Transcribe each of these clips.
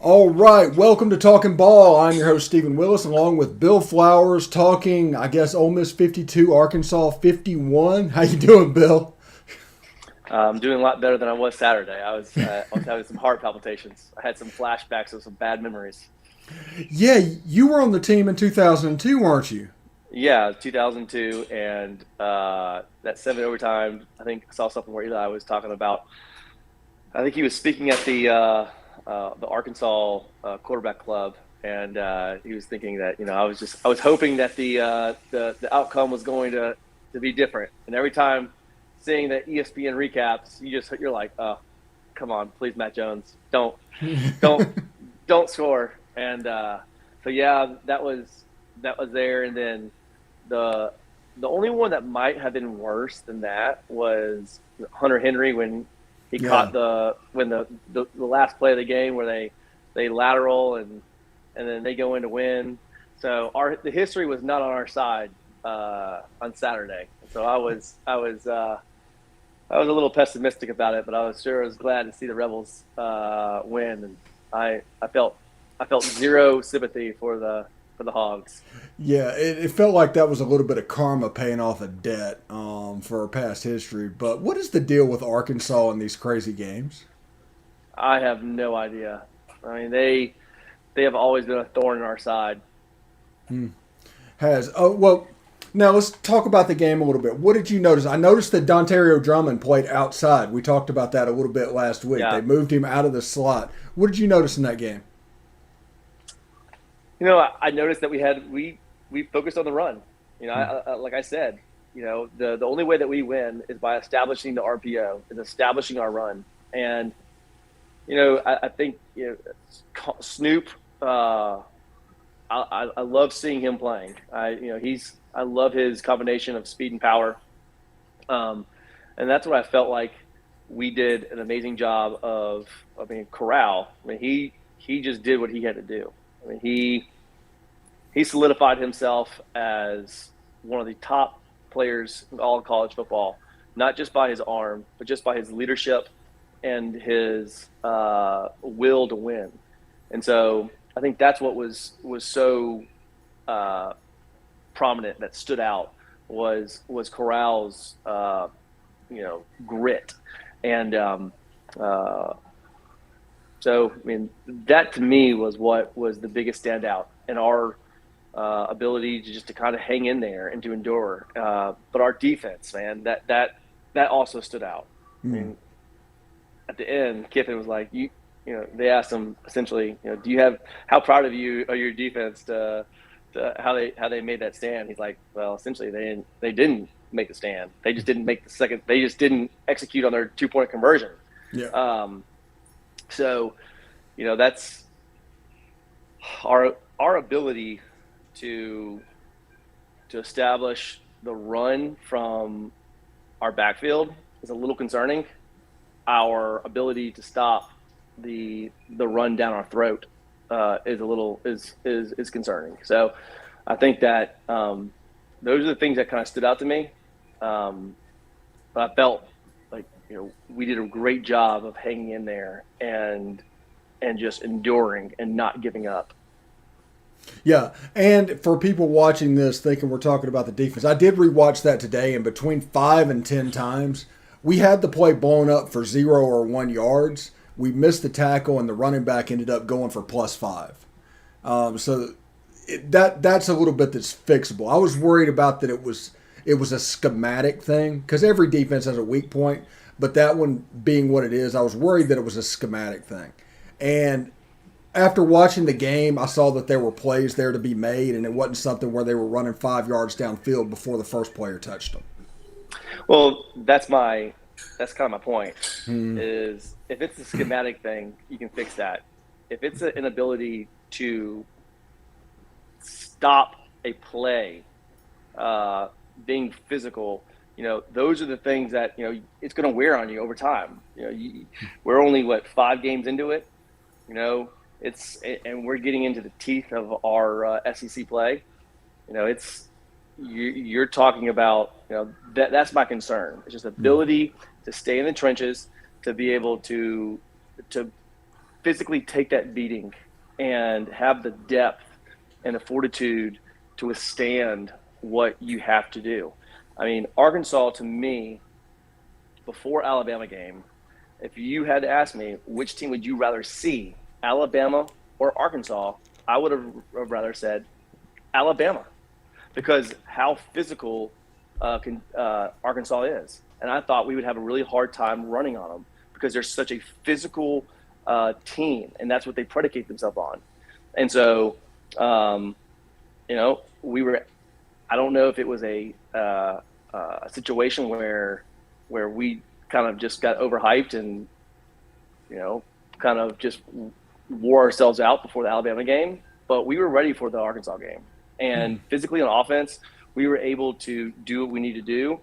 All right, welcome to Talking Ball. I'm your host Stephen Willis, along with Bill Flowers, talking. I guess Ole Miss 52, Arkansas 51. How you doing, Bill? I'm doing a lot better than I was Saturday. I was having some heart palpitations. I had some flashbacks of some bad memories. Yeah, you were on the team in 2002, weren't you? Yeah, 2002, and that seven overtime. I think I saw something where Eli was talking about. I think he was speaking at the Arkansas quarterback club, and he was thinking that I was hoping that the outcome was going to be different. And every time seeing the ESPN recaps, you're like, oh, come on, please, Matt Jones, don't don't score. And so yeah, that was there. And then the the only one that might have been worse than that was Hunter Henry when he Yeah. caught the last play of the game where they lateral and then they go in to win. So the history was not on our side on Saturday. So I was a little pessimistic about it, but I was glad to see the Rebels win, and I felt zero sympathy for the Hogs. Yeah, it felt like that was a little bit of karma paying off a debt for our past history. But what is the deal with Arkansas in these crazy games? I have no idea. I mean, they have always been a thorn in our side. Has well, now let's talk about the game a little bit. What did you notice? I noticed that Dontario Drummond played outside. We talked about that a little bit last week. They Yeah, moved him out of the slot. What did you notice in that game? I noticed that we focused on the run. Like I said, the only way that we win is by establishing the RPO, is establishing our run, and I think Snoop. I love seeing him playing. I love his combination of speed and power, and that's what I felt like we did an amazing job of. I mean, Corral. I mean, he just did what he had to do. I mean, he solidified himself as one of the top players in all of college football, not just by his arm, but just by his leadership and his will to win. And so I think that's what was so uh, prominent, that stood out, was Corral's grit. And uh, so I mean, that to me was what was the biggest standout in our ability to kind of hang in there and to endure. But our defense, man, that also stood out. I Hmm. mean, at the end, Kiffin was like, they asked him essentially, do you have how proud of you are your defense to how they made that stand? He's like, well, essentially they didn't make the stand. They just didn't make the second. They just didn't execute on their 2-point conversion. Yeah. Um, so that's our ability to establish the run from our backfield is a little concerning. Our ability to stop the run down our throat is a little is concerning. So I think that those are the things that kind of stood out to me. Um, but I felt like we did a great job of hanging in there and just enduring and not giving up. Yeah, and for people watching this thinking we're talking about the defense, I did rewatch that today, and between 5 and 10 times, we had the play blown up for 0 or 1 yards. We missed the tackle, and the running back ended up going for +5. So that's a little bit that's fixable. I was worried about that it was a schematic thing because every defense has a weak point, but that one being what it is, I was worried that it was a schematic thing. And after watching the game, I saw that there were plays there to be made, and it wasn't something where they were running 5 yards downfield before the first player touched them. Well, that's kind of my point. Is if it's a schematic thing, you can fix that. If it's an inability to stop a play, uh, being physical, those are the things that it's going to wear on you over time. We're only 5 games into it. You know, and we're getting into the teeth of our SEC play. It's you're talking about that's my concern. It's just ability to stay in the trenches, to be able to physically take that beating and have the depth and the fortitude to withstand what you have to do. I mean, Arkansas to me, before Alabama game, if you had to ask me which team would you rather see, Alabama or Arkansas, I would have rather said Alabama because how physical Arkansas is. And I thought we would have a really hard time running on them because they're such a physical team, and that's what they predicate themselves on. And so, we were. I don't know if it was a situation where we kind of just got overhyped and kind of just wore ourselves out before the Alabama game, but we were ready for the Arkansas game. And physically on offense, we were able to do what we need to do,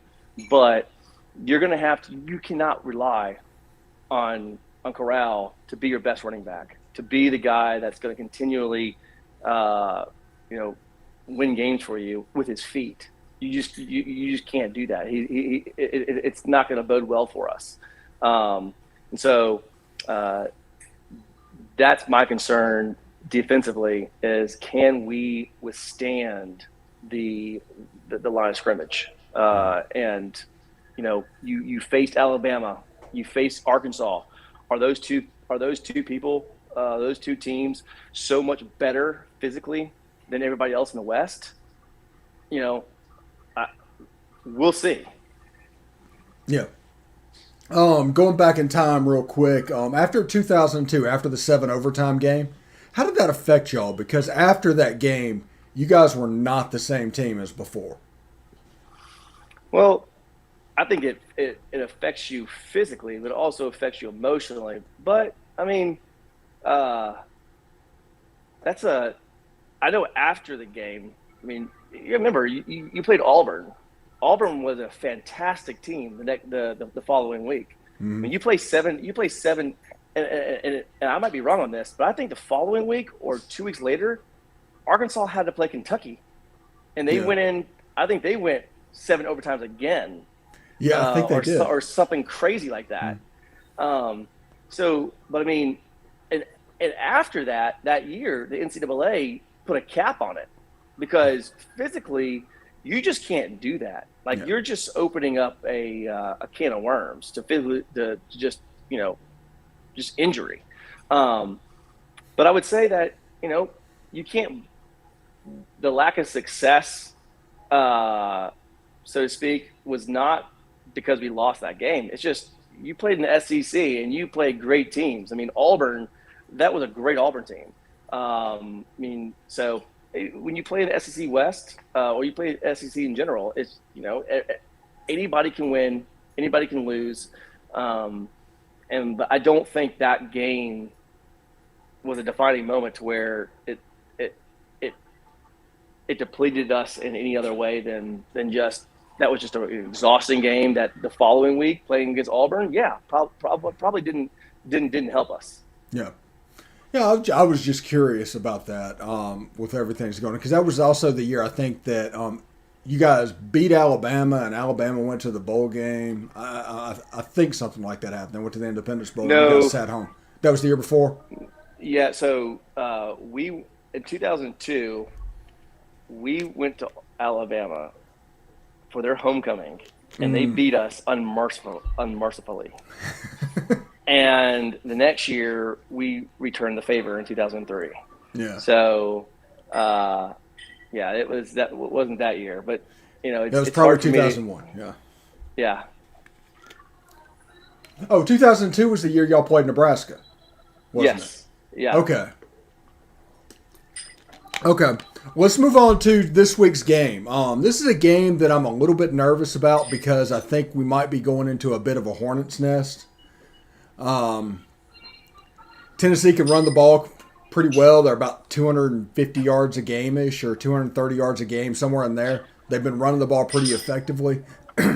but you cannot rely on Corral to be your best running back, to be the guy that's going to continually, win games for you with his feet. You just can't do that. It's not going to bode well for us. And so that's my concern defensively is can we withstand the line of scrimmage? And you faced Alabama, you faced Arkansas. Are those two people, those two teams, so much better physically than everybody else in the West? We'll see. Yeah. Going back in time real quick, after 2002, after the 7 overtime game, how did that affect y'all? Because after that game, you guys were not the same team as before. Well, I think it affects you physically, but it also affects you emotionally. But, I mean, I know after the game, I mean, you remember, you played Auburn. Auburn was a fantastic team the following week. Mm-hmm. I mean, you play seven, and I might be wrong on this, but I think the following week or 2 weeks later, Arkansas had to play Kentucky, and they went in. I think they went 7 overtimes again. Yeah, I think they did, or something crazy like that. But I mean, and after that year, the NCAA put a cap on it because physically, you just can't do that. Like you're just opening up a can of worms to just injury. But I would say that you can't. The lack of success, so to speak, was not because we lost that game. It's just you played in the SEC and you played great teams. I mean, Auburn, that was a great Auburn team. So when you play in the SEC West or you play SEC in general, it's anybody can win, anybody can lose, but I don't think that game was a defining moment to where it depleted us in any other way than just that was just an exhausting game. That the following week playing against Auburn, probably didn't help us. Yeah. Yeah, I was just curious about that with everything that's going on because that was also the year I think that you guys beat Alabama and Alabama went to the bowl game. I think something like that happened. They went to the Independence Bowl. No, and you guys sat home. That was the year before. Yeah, so we in 2002 we went to Alabama for their homecoming, and they beat us unmercifully. And the next year, we returned the favor in 2003. Yeah. So, it wasn't that year, but that was probably 2001. Yeah. Yeah. Oh, 2002 was the year y'all played Nebraska. Wasn't Yes. It? Yeah. Okay. Let's move on to this week's game. This is a game that I'm a little bit nervous about because I think we might be going into a bit of a hornet's nest. Tennessee can run the ball pretty well. They're about 250 yards a game-ish or 230 yards a game, somewhere in there. They've been running the ball pretty effectively.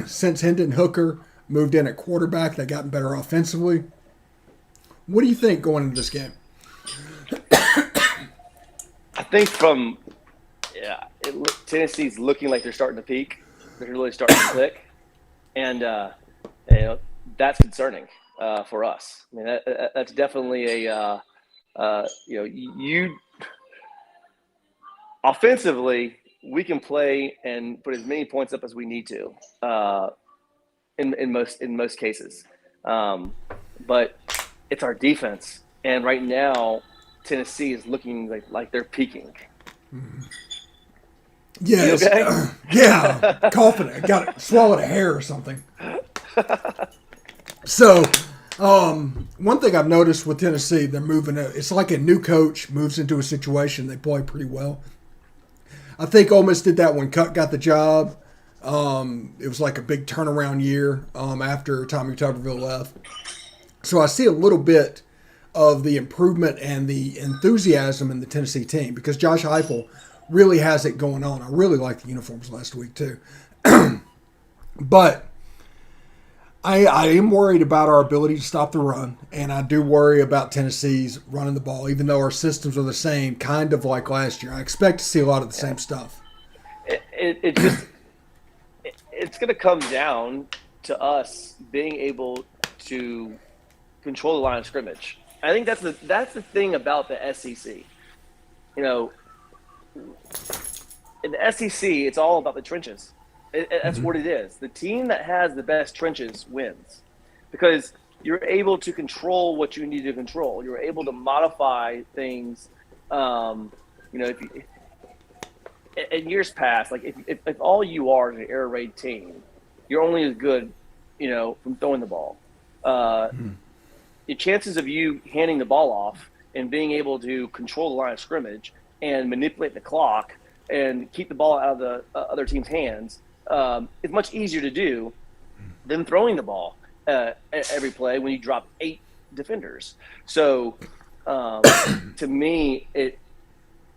Since Hendon Hooker moved in at quarterback, they've gotten better offensively. What do you think going into this game? I think Tennessee's looking like they're starting to peak. They're really starting to click. And, that's concerning. For us. I mean, that's definitely a you offensively, we can play and put as many points up as we need to in most cases, but it's our defense. And right now, Tennessee is looking like they're peaking. You Yes. okay? Yeah. Coughing. I got it. Swallowed a hair or something. So, one thing I've noticed with Tennessee, they're moving. It's like a new coach moves into a situation, they play pretty well. I think Ole Miss did that when Cut got the job. It was like a big turnaround year after Tommy Tuberville left. So I see a little bit of the improvement and the enthusiasm in the Tennessee team because Josh Heupel really has it going on. I really liked the uniforms last week too. But I am worried about our ability to stop the run, and I do worry about Tennessee's running the ball, even though our systems are the same, kind of like last year. I expect to see a lot of the same stuff. It's going to come down to us being able to control the line of scrimmage. I think that's the thing about the SEC. You know, in the SEC, it's all about the trenches. That's what it is. The team that has the best trenches wins because you're able to control what you need to control. You're able to modify things. If you, in years past, like if all you are is an air raid team, you're only as good, from throwing the ball. The chances of you handing the ball off and being able to control the line of scrimmage and manipulate the clock and keep the ball out of the other team's hands is much easier to do than throwing the ball every play when you drop 8 defenders. So to me,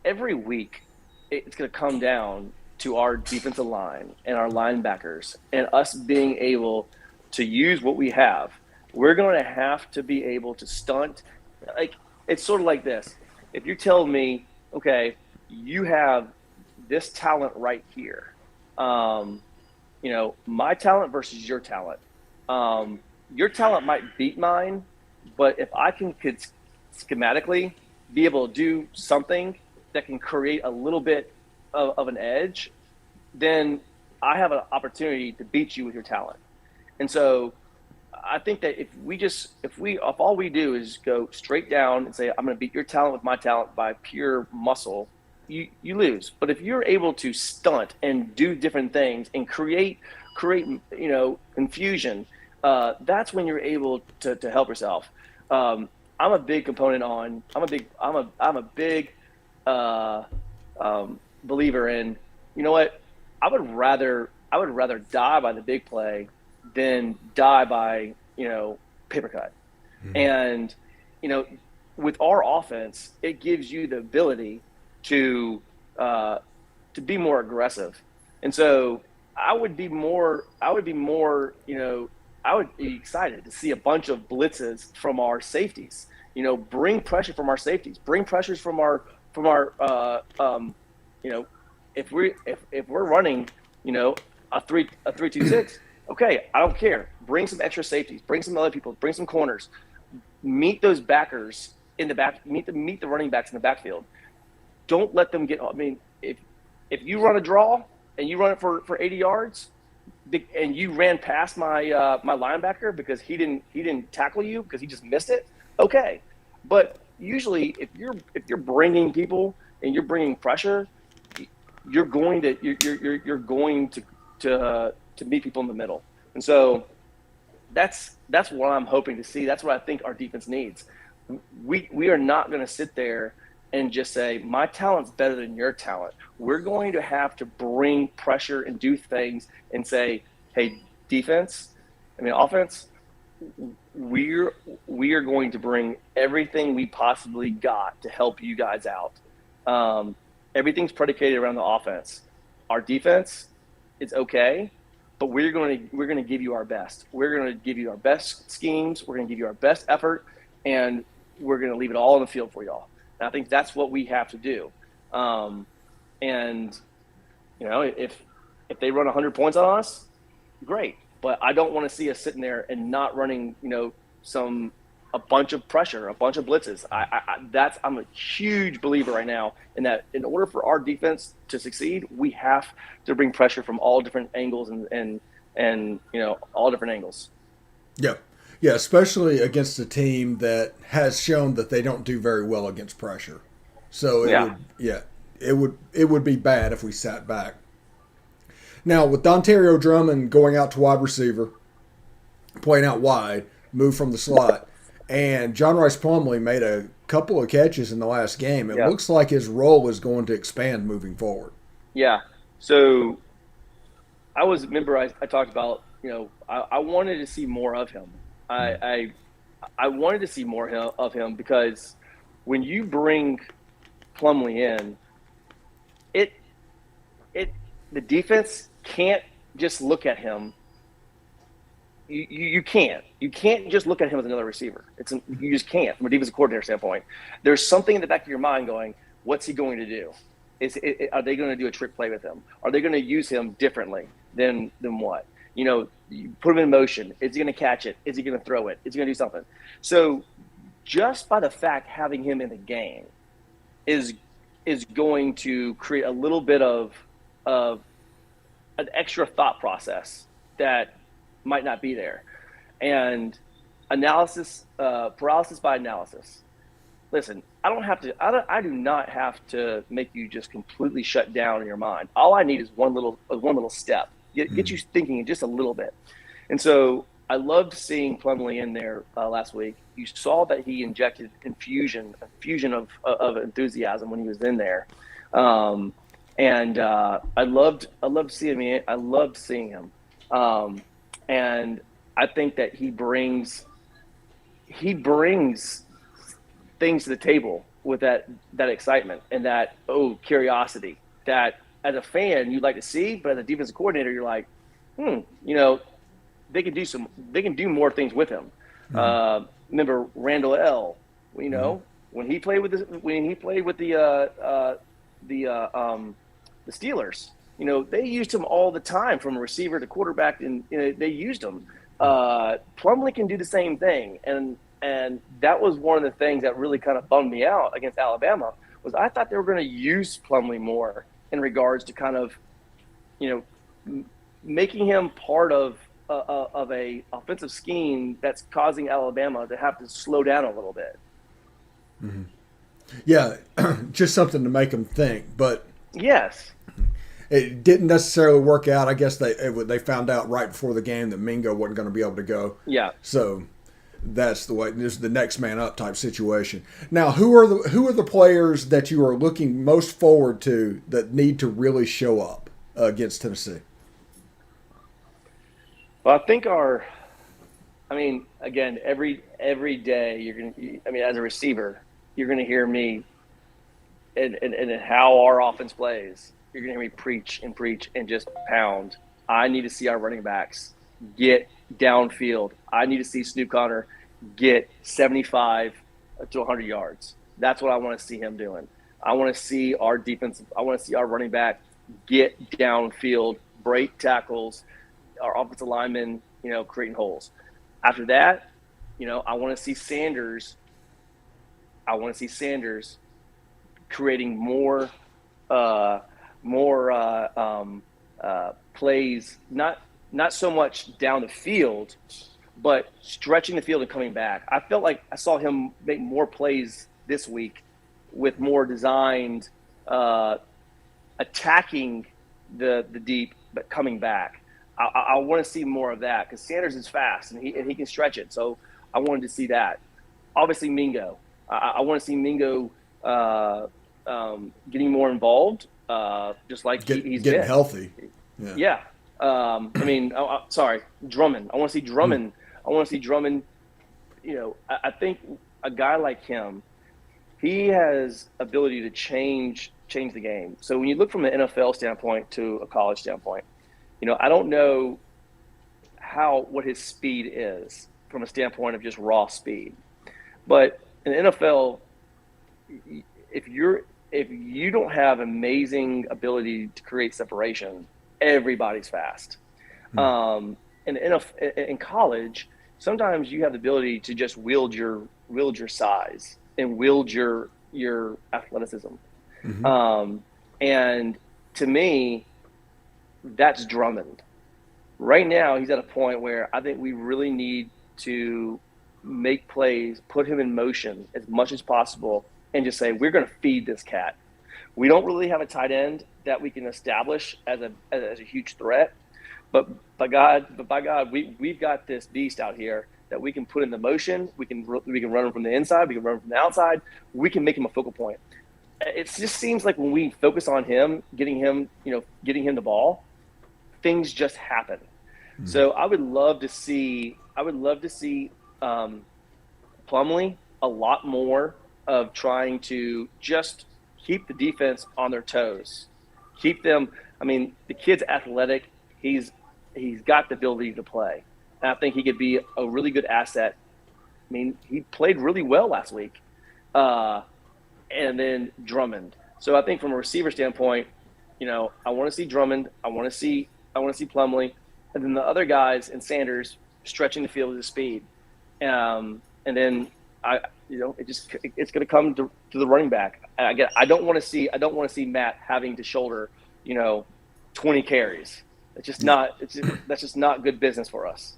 every week it's going to come down to our defensive line and our linebackers and us being able to use what we have. We're going to have to be able to stunt. Like, it's sort of like this. If you tell me, okay, you have this talent right here, my talent versus your talent. Your talent might beat mine, but if I could schematically be able to do something that can create a little bit of an edge, then I have an opportunity to beat you with your talent. And so I think that if all we do is go straight down and say, I'm going to beat your talent with my talent by pure muscle, you lose. But if you're able to stunt and do different things and create confusion, that's when you're able to help yourself. I'm a big component on. I'm a big believer in. You know what? I would rather die by the big play than die by paper cut. And with our offense, it gives you the ability to be more aggressive. And so I would be excited to see a bunch of blitzes from our safeties. Bring pressure from our safeties. Bring pressures from our if we're running, a 3-2-6, okay, I don't care. Bring some extra safeties. Bring some other people. Bring some corners. Meet those backers in the back. Meet the running backs in the backfield. Don't let them get. I mean, if you run a draw and you run it for 80 yards, and you ran past my linebacker because he didn't tackle you because he just missed it, okay. But usually, if you're bringing people and you're bringing pressure, you're going to meet people in the middle. And so that's what I'm hoping to see. That's what I think our defense needs. We are not going to sit there and just say, my talent's better than your talent. We're going to have to bring pressure and do things and say, hey, offense, we are going to bring everything we possibly got to help you guys out. Everything's predicated around the offense. Our defense is okay, but we're going to give you our best. We're going to give you our best schemes. We're going to give you our best effort, and we're going to leave it all on the field for y'all. And I think that's what we have to do. If they run 100 points on us, great. But I don't want to see us sitting there and not running, some a bunch of pressure, a bunch of blitzes. I'm a huge believer right now in that. In order for our defense to succeed, we have to bring pressure from all different angles and all different angles. Yeah. Yeah, especially against a team that has shown that they don't do very well against pressure. So it Yeah, would, yeah, it would be bad if we sat back. Now with Dontario Drummond going out to wide receiver, playing out wide, moved from the slot, and John Rice Plumlee made a couple of catches in the last game. It yeah, looks like his role is going to expand moving forward. yeah. So remember I talked about, I wanted to see more of him. Mm. I wanted to see more of him because when you bring Plumlee in, it it the defense can't just look at him. You can't just look at him as another receiver. You just can't from a defensive coordinator standpoint. There's something in the back of your mind going, what's he going to do? Are they going to do a trick play with him? Are they going to use him differently than what? You put him in motion. Is he going to catch it? Is he going to throw it? Is he going to do something? So just by the fact having him in the game is is going to create a little bit of an extra thought process that might not be there, and paralysis by analysis. Listen, I don't have to. I do not have to make you just completely shut down in your mind. All I need is one little step, get Mm. you thinking just a little bit. And so I loved seeing Plumlee in there last week. You saw that he injected a fusion of enthusiasm when he was in there, um, and I loved seeing him, um, and I think that he brings things to the table with that excitement and that curiosity that as a fan you'd like to see, but as a defensive coordinator you're like, hmm, they can do more things with him. Mm. Remember Randall L. Mm. When he played with the Steelers, they used him all the time from receiver to quarterback, and they used him. Plumlee can do the same thing, and that was one of the things that really kind of bummed me out against Alabama. Was I thought they were going to use Plumlee more in regards to kind of, making him part of a offensive scheme that's causing Alabama to have to slow down a little bit. Mm. Yeah, just something to make them think. But Yes. it didn't necessarily work out. I guess they found out right before the game that Mingo wasn't going to be able to go. Yeah. So that's the way. This is the next man up type situation. Now, who are the players that you are looking most forward to that need to really show up against Tennessee? Well, I mean, again, every day as a receiver, you're gonna hear me and how our offense plays. You're gonna hear me preach and just pound. I need to see our running backs get downfield. I need to see Snoop Connor get 75 to 100 yards. That's what I want to see him doing. I want to see our defense. I want to see our running back get downfield, break tackles, our offensive linemen, creating holes. After that, I want to see Sanders. I want to see Sanders creating more plays. Not so much down the field, but stretching the field and coming back. I felt like I saw him make more plays this week with more designed attacking the deep, but coming back. I want to see more of that because Sanders is fast and he can stretch it. So I wanted to see that. Obviously, Mingo. I want to see Mingo getting more involved, just like he's Getting been. healthy. Yeah. Yeah. Sorry, Drummond. I want to see Mm. Drummond. I want to see Drummond. I think a guy like him, he has ability to change the game. So when you look from an NFL standpoint to a college standpoint, I don't know what his speed is from a standpoint of just raw speed. But in the NFL, if you don't have amazing ability to create separation, everybody's fast. Mm. In college, sometimes you have the ability to just wield your size and wield your athleticism. Hmm. And to me, that's Drummond. Right now, he's at a point where I think we really need to make plays, put him in motion as much as possible, and just say we're going to feed this cat. We don't really have a tight end that we can establish as a huge threat, but by God, we've got this beast out here that we can put in the motion. We can run him from the inside. We can run him from the outside. We can make him a focal point. It just seems like when we focus on him, getting him the ball, things just happen. Hmm. So I would love to see. Plumlee a lot more of trying to just keep the defense on their toes, keep them. I mean, the kid's athletic. He's got the ability to play. And I think he could be a really good asset. I mean, he played really well last week. Uh, and then Drummond. So I think from a receiver standpoint, I want to see Drummond. I want to see Plumlee, and then the other guys and Sanders stretching the field at his speed. And then it's going to come to the running back. I don't want to see Matt having to shoulder, 20 carries. It's just Yeah. not. That's just not good business for us.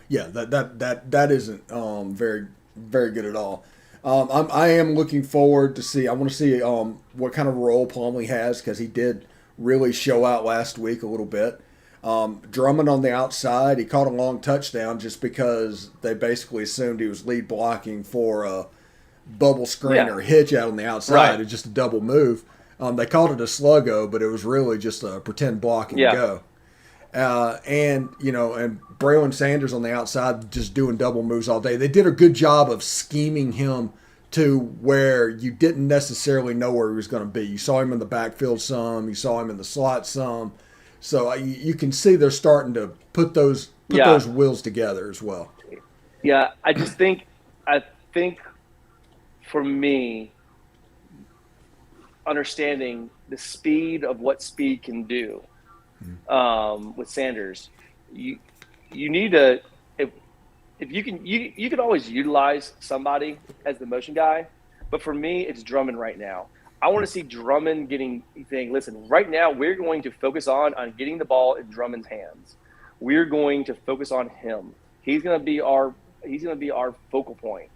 Yeah, that isn't very very good at all. I am looking forward to see. I want to see what kind of role Plumlee has because he did really show out last week a little bit. Drummond on the outside, he caught a long touchdown just because they basically assumed he was lead blocking for a bubble screen Yeah. or hitch out on the outside. Right. It's just a double move. They called it a sluggo, but it was really just a pretend block and Yeah. go. And Braylon Sanders on the outside just doing double moves all day. They did a good job of scheming him to where you didn't necessarily know where he was going to be. You saw him in the backfield some, you saw him in the slot some. So you can see they're starting to put Yeah. those wheels together as well. Yeah. I think for me, understanding the speed of what speed can do with Sanders, you you need to if if you can always utilize somebody as the motion guy, but for me it's Drummond right now. I want to see Drummond saying, listen, right now we're going to focus on getting the ball in Drummond's hands. We're going to focus on him. He's going to be our focal point.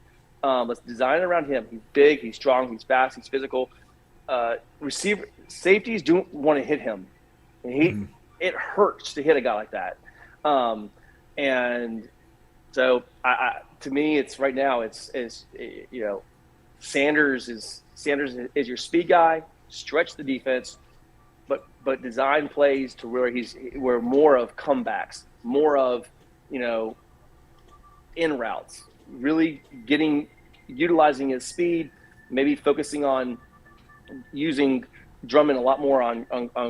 Let's design it around him. He's big, he's strong, he's fast, he's physical. Receiver safeties don't want to hit him. And it hurts to hit a guy like that. And so to me, it's right now. Sanders is your speed guy. Stretch the defense, but design plays to where more of comebacks, more of you know in routes, really utilizing his speed, maybe focusing on using Drummond a lot more on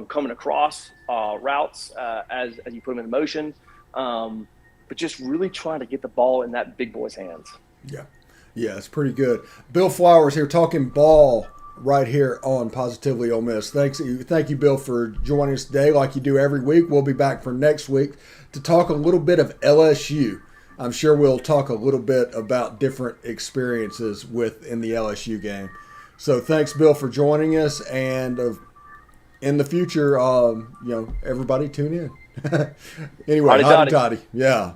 coming across routes as you put him in motion, but just really trying to get the ball in that big boy's hands. Yeah. Yeah, it's pretty good. Bill Flowers here talking ball right here on Positively Ole Miss. Thank you, Bill, for joining us today like you do every week. We'll be back for next week to talk a little bit of LSU. I'm sure we'll talk a little bit about different experiences in the LSU game. So thanks, Bill, for joining us. And in the future, everybody tune in. Anyway, Howdy, hotty Dottie. toddy. Yeah.